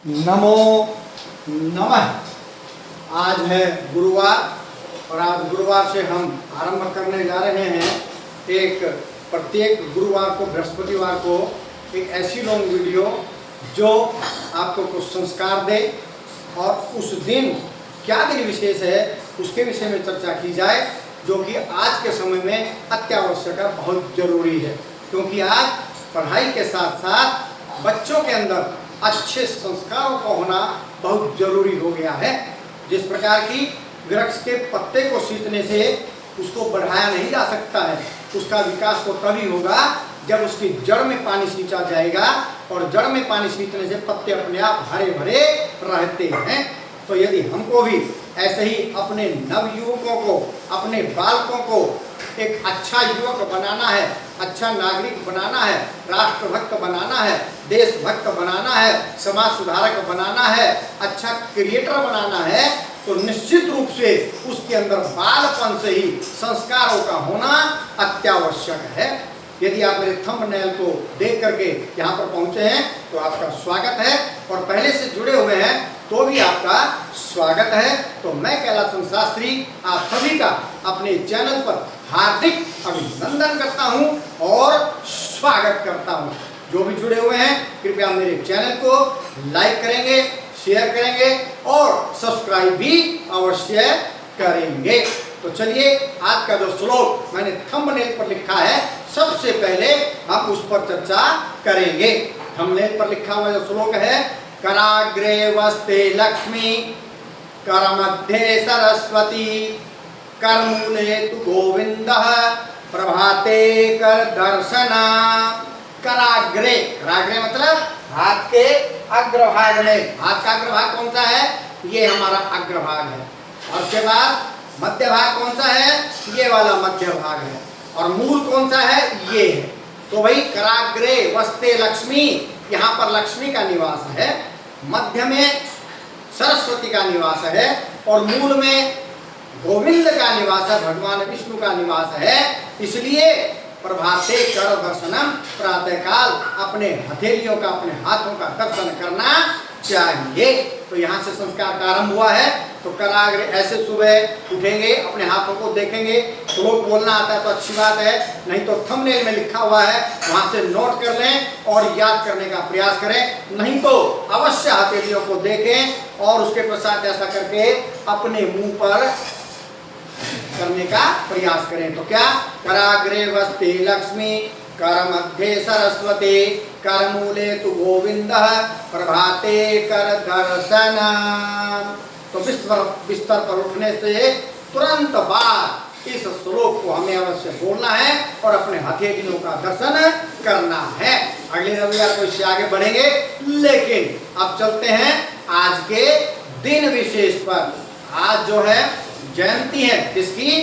नमो नमः। आज है गुरुवार और आज गुरुवार से हम आरंभ करने जा रहे हैं प्रत्येक गुरुवार को बृहस्पतिवार को एक ऐसी लॉन्ग वीडियो जो आपको कुछ संस्कार दे और उस दिन क्या दिन विशेष है उसके विषय में चर्चा की जाए, जो कि आज के समय में अत्यावश्यक है, बहुत जरूरी है। क्योंकि आज पढ़ाई के साथ साथ बच्चों के अंदर अच्छे संस्कारों का होना बहुत जरूरी हो गया है। जिस प्रकार की वृक्ष के पत्ते को सींचने से उसको बढ़ाया नहीं जा सकता है, उसका विकास तो तभी होगा जब उसकी जड़ में पानी सींचा जाएगा, और जड़ में पानी सींचने से पत्ते अपने आप हरे भरे रहते हैं। तो यदि हमको भी ऐसे ही अपने नवयुवकों को, अपने बालकों को एक अच्छा युवक बनाना है, अच्छा नागरिक बनाना है, राष्ट्रभक्त बनाना है, देशभक्त बनाना है, समाज सुधारक बनाना है, अच्छा क्रिएटर बनाना है, तो निश्चित रूप से उसके अंदर बालपन से ही संस्कारों का होना अत्यावश्यक है। यदि आप मेरे थंबनेल को देख करके यहाँ पर पहुँचे हैं तो आपका स्वागत है, और पहले से जुड़े हुए हैं तो भी आपका स्वागत है। तो मैं कैलाश शास्त्री आप सभी का अपने चैनल पर हार्दिक अभिनंदन करता हूं और स्वागत करता हूं। जो भी जुड़े हुए हैं कृपया मेरे चैनल को लाइक करेंगे, शेयर करेंगे और सब्सक्राइब भी अवश्य करेंगे। तो चलिए, आज का जो श्लोक मैंने थंबनेल पर लिखा है, सबसे पहले हम उस पर चर्चा करेंगे। थंबनेल पर लिखा हुआ जो श्लोक है, कराग्रे वस्ते लक्ष्मी करमध्ये सरस्वती करमूले तु गोविंदः प्रभाते कर दर्शना। कराग्रे, कराग्रे मतलब हाथ के अग्रभाग में। हाथ का अग्रभाग कौन सा है? ये हमारा अग्रभाग है। और उसके बाद मध्य भाग कौन सा है? ये वाला मध्य भाग है। और मूल कौन सा है? ये है। तो भाई कराग्रे वस्ते लक्ष्मी, यहाँ पर लक्ष्मी का निवास है, मध्य में सरस्वती का निवास है और मूल में गोविंद का निवास है, भगवान विष्णु का निवास है। इसलिए प्रभाते कर दर्शनम, प्रातःकाल अपने हथेलियों का, अपने हाथों का दर्शन करना चाहिए। तो यहाँ से संस्कार का आरंभ हुआ है। तो कराग्रे, ऐसे सुबह उठेंगे, अपने हाथों को देखेंगे। श्लोक बोलना आता है तो अच्छी बात है, नहीं तो थंबनेल में लिखा हुआ है वहाँ से नोट कर लें और याद करने का प्रयास करें। नहीं तो अवश्य हथेलियों को देखें और उसके पश्चात ऐसा करके अपने मुंह पर करने का प्रयास करें। तो क्या? कराग्रे वस्ते लक्ष्मी कर मध्ये सरस्वती करमूले तु गोविंदः प्रभाते कर दर्शना। तो बिस्तर पर उठने से तुरंत बाद इस श्लोक को हमें अवश्य बोलना है और अपने हथेलियों का दर्शन करना है। अगले रविवार को इससे आगे बढ़ेंगे, लेकिन अब चलते हैं आज के दिन विशेष पर। आज जो है जयंती है किसकी?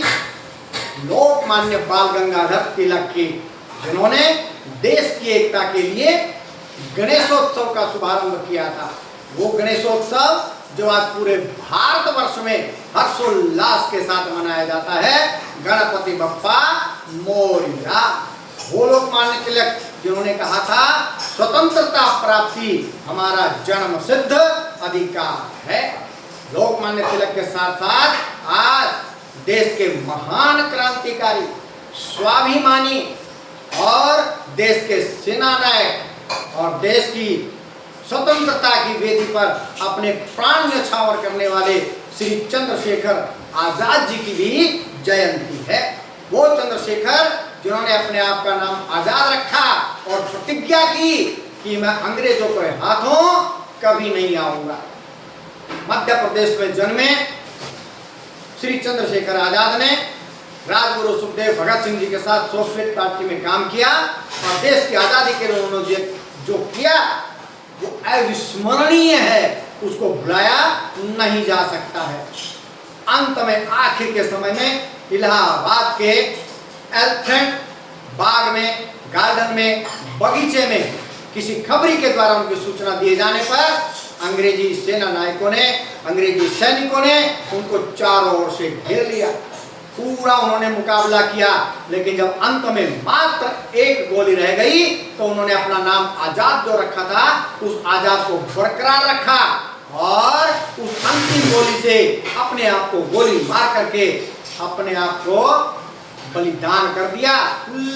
लोकमान्य बाल गंगाधर तिलक की, जिन्होंने देश की एकता के लिए गणेशोत्सव का शुभारंभ किया था। वो गणेशोत्सव जो आज पूरे भारतवर्ष में हर्षोल्लास के साथ मनाया जाता है, गणपति बप्पा मोरया। वो लोकमान्य तिलक जिन्होंने कहा था स्वतंत्रता प्राप्ति हमारा जन्म सिद्ध अधिकार है। लोकमान्य तिलक के साथ साथ आज देश के महान क्रांतिकारी, स्वाभिमानी और देश के सेनानायक और देश की स्वतंत्रता की वेदी पर अपने प्राण न्यौछावर करने वाले श्री चंद्रशेखर आजाद जी की भी जयंती है। वो चंद्रशेखर जिन्होंने अपने आप का नाम आजाद रखा और प्रतिज्ञा की कि मैं अंग्रेजों के हाथों कभी नहीं आऊंगा। मध्य प्रदेश में जन्मे श्री चंद्रशेखर आजाद ने राजगुरु सुखदेव भगत सिंह जी के साथ सोशलिस्ट पार्टी में काम किया और देश की आजादी के लिए उन्होंने जो किया वो अविस्मरणीय है, उसको भुलाया नहीं जा सकता है। अंत में आखिर के समय में इलाहाबाद के एलिफेंट बाग में, गार्डन में, बगीचे में किसी खबरी के द्वारा उनकी सूचना दिए जाने पर अंग्रेजी सेना नायकों ने, अंग्रेजी सैनिकों ने उनको चारों ओर से घेर लिया पूरा उन्होंने मुकाबला किया, लेकिन जब अंत में मात्र एक गोली रह गई तो उन्होंने अपना नाम आजाद जो रखा था उस आजाद को बरकरार रखा और उस अंतिम गोली से अपने आप को गोली मार करके अपने आप को बलिदान कर दिया,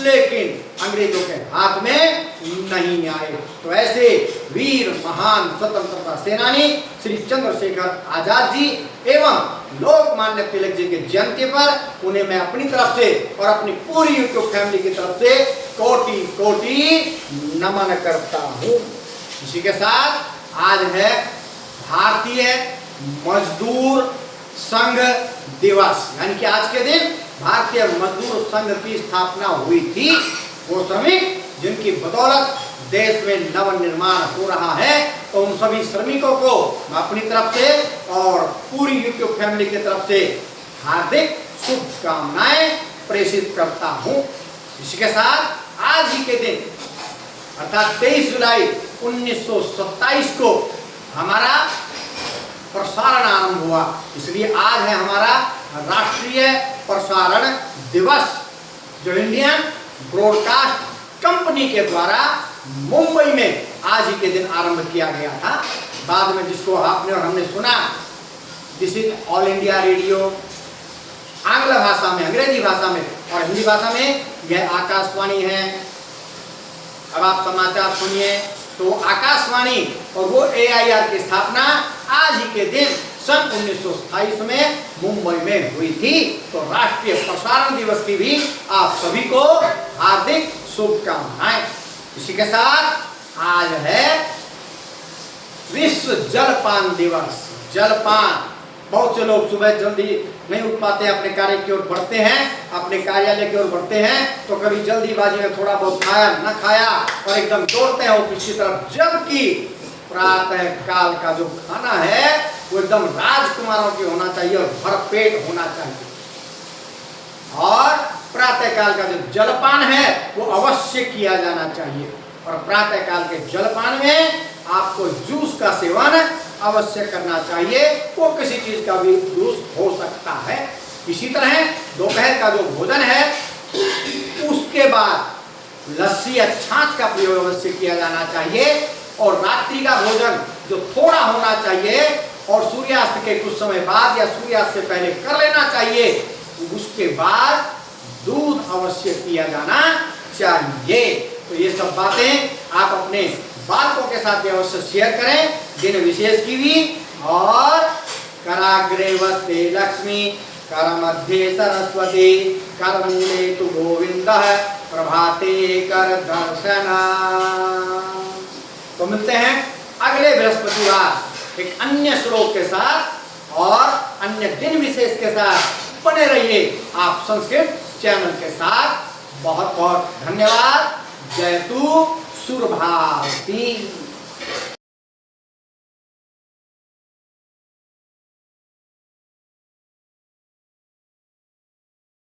लेकिन अंग्रेजों के हाथ में नहीं आए। तो ऐसे वीर महान स्वतंत्रता सेनानी श्री चंद्रशेखर आजाद जी एवं लोकमान्य तिलक जी के जयंती पर उन्हें मैं अपनी तरफ से और अपनी पूरी यूट्यूब फैमिली की तरफ से कोटि कोटि नमन करता हूँ। इसी के साथ आज है भारतीय मजदूर संघ दिवस, यानी कि आज के दिन भारतीय मजदूर संघ की स्थापना हुई थी। वो श्रमिक जिनकी बदौलत देश में नवनिर्माण हो रहा है, तो उन सभी श्रमिकों को मैं अपनी तरफ से और पूरी यूट्यूब फैमिली की तरफ से हार्दिक शुभकामनाएं प्रेषित करता हूं। इसी के साथ आज ही के दिन अर्थात 23 जुलाई 1927 को हमारा प्रसारण आरंभ हुआ, इसलिए आज है हमारा राष्ट्रीय प्रसारण दिवस, जो इंडियन ब्रॉडकास्ट कंपनी के द्वारा मुंबई में आज ही के दिन आरंभ किया गया था। बाद में जिसको आपने और हमने सुना, this is all India radio, आंग्ल भाषा में, अंग्रेजी भाषा में और हिंदी भाषा में यह आकाशवाणी है। अब आप समाचार सुनिए, तो आकाशवाणी और वो AIR की स्थापना आज ही के दिन सन 1927 में मुंबई में हुई थी। तो राष्ट्रीय प्रसारण दिवस की भी आप सभी को हार्दिक शुभकामनाएं। इसी के साथ आज है विश्व जलपान दिवस। जलपान, बहुत से लोग सुबह जल्दी नहीं उठ पाते, अपने कार्य की ओर बढ़ते हैं, अपने कार्यालय की ओर बढ़ते हैं, तो कभी जल्दीबाजी में थोड़ा बहुत खाया न खाया और एकदम दौड़ते हैं ऑफिस की तरफ, जबकि प्रातः काल का जो खाना है वो एकदम राजकुमारों की होना चाहिए और भरपेट होना चाहिए। और प्रातः काल का जो जलपान है वो अवश्य किया जाना चाहिए, और प्रातः काल के जलपान में आपको जूस का सेवन अवश्य करना चाहिए। वो किसी चीज का भी जूस हो सकता है। इसी तरह दोपहर का जो भोजन है उसके बाद लस्सी या छाछ का प्रयोग अवश्य किया जाना चाहिए, और रात्रि का भोजन जो थोड़ा होना चाहिए और सूर्यास्त के कुछ समय बाद या सूर्यास्त से पहले कर लेना चाहिए। उसके बाद दूध अवश्य पिया जाना चाहिए। तो ये सब बातें आप अपने बालकों के साथ अवश्य शेयर करें, दिन विशेष की भी। और कराग्रे वस्ते लक्ष्मी, कर मध्य सरस्वती, कर मूले तु गोविंदः, प्रभाते कर दर्शना। तो मिलते हैं अगले बृहस्पतिवार एक अन्य श्लोक के साथ और अन्य दिन विशेष के साथ। बने रहिए आप संस्कृत चैनल के साथ। बहुत बहुत धन्यवाद। जय तु सुर भारती।